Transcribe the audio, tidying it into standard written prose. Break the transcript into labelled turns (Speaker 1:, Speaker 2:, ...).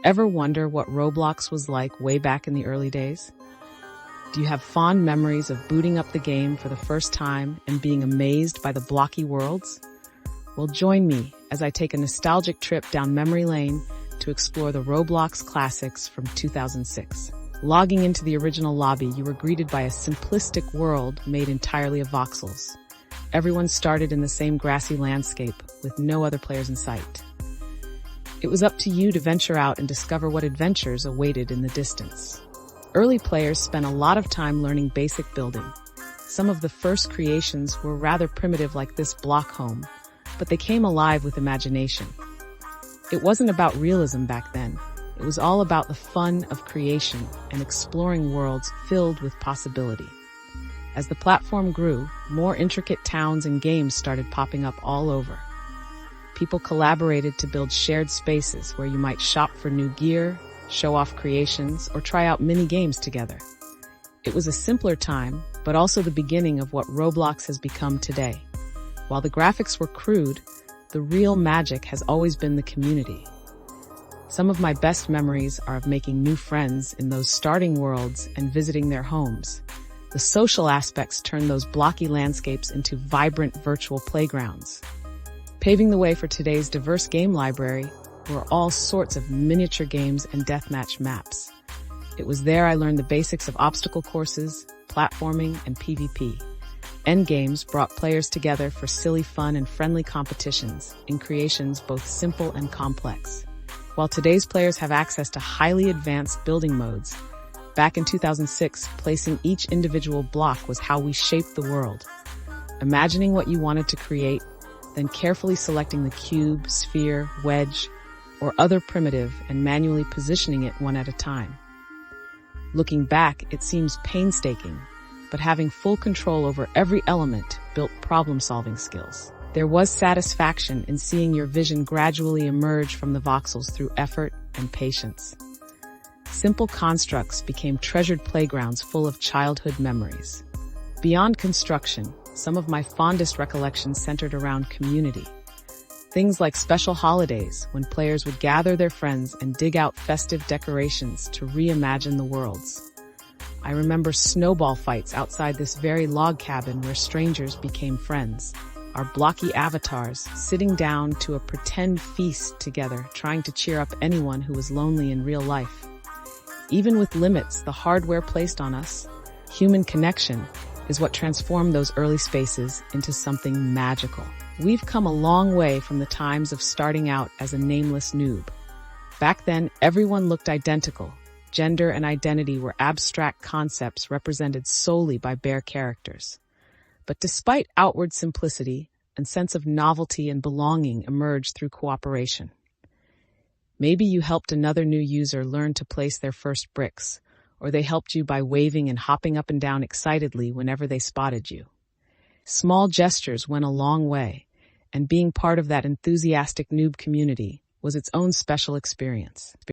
Speaker 1: Ever wonder what Roblox was like way back in the early days? Do you have fond memories of booting up the game for the first time and being amazed by the blocky worlds? Well, join me as I take a nostalgic trip down memory lane to explore the Roblox classics from 2006. Logging into the original lobby, you were greeted by a simplistic world made entirely of voxels. Everyone started in the same grassy landscape with no other players in sight. It was up to you to venture out and discover what adventures awaited in the distance. Early players spent a lot of time learning basic building. Some of the first creations were rather primitive, like this block home, but they came alive with imagination. It wasn't about realism back then. It was all about the fun of creation and exploring worlds filled with possibility. As the platform grew, more intricate towns and games started popping up all over. People collaborated to build shared spaces where you might shop for new gear, show off creations, or try out mini games together. It was a simpler time, but also the beginning of what Roblox has become today. While the graphics were crude, the real magic has always been the community. Some of my best memories are of making new friends in those starting worlds and visiting their homes. The social aspects turn those blocky landscapes into vibrant virtual playgrounds. Paving the way for today's diverse game library were all sorts of miniature games and deathmatch maps. It was there I learned the basics of obstacle courses, platforming, and PvP. Endgames brought players together for silly fun and friendly competitions in creations both simple and complex. While today's players have access to highly advanced building modes, back in 2006, placing each individual block was how we shaped the world. Imagining what you wanted to create, then carefully selecting the cube, sphere, wedge, or other primitive and manually positioning it one at a time. Looking back, it seems painstaking, but having full control over every element built problem-solving skills. There was satisfaction in seeing your vision gradually emerge from the voxels through effort and patience. Simple constructs became treasured playgrounds full of childhood memories. Beyond construction, some of my fondest recollections centered around community. Things like special holidays, when players would gather their friends and dig out festive decorations to reimagine the worlds. I remember snowball fights outside this very log cabin where strangers became friends. Our blocky avatars sitting down to a pretend feast together, trying to cheer up anyone who was lonely in real life. Even with limits the hardware placed on us, human connection is what transformed those early spaces into something magical. We've come a long way from the times of starting out as a nameless noob. Back then, everyone looked identical. Gender and identity were abstract concepts represented solely by bare characters. But despite outward simplicity, a sense of novelty and belonging emerged through cooperation. Maybe you helped another new user learn to place their first bricks, or they helped you by waving and hopping up and down excitedly whenever they spotted you. Small gestures went a long way, and being part of that enthusiastic noob community was its own special experience.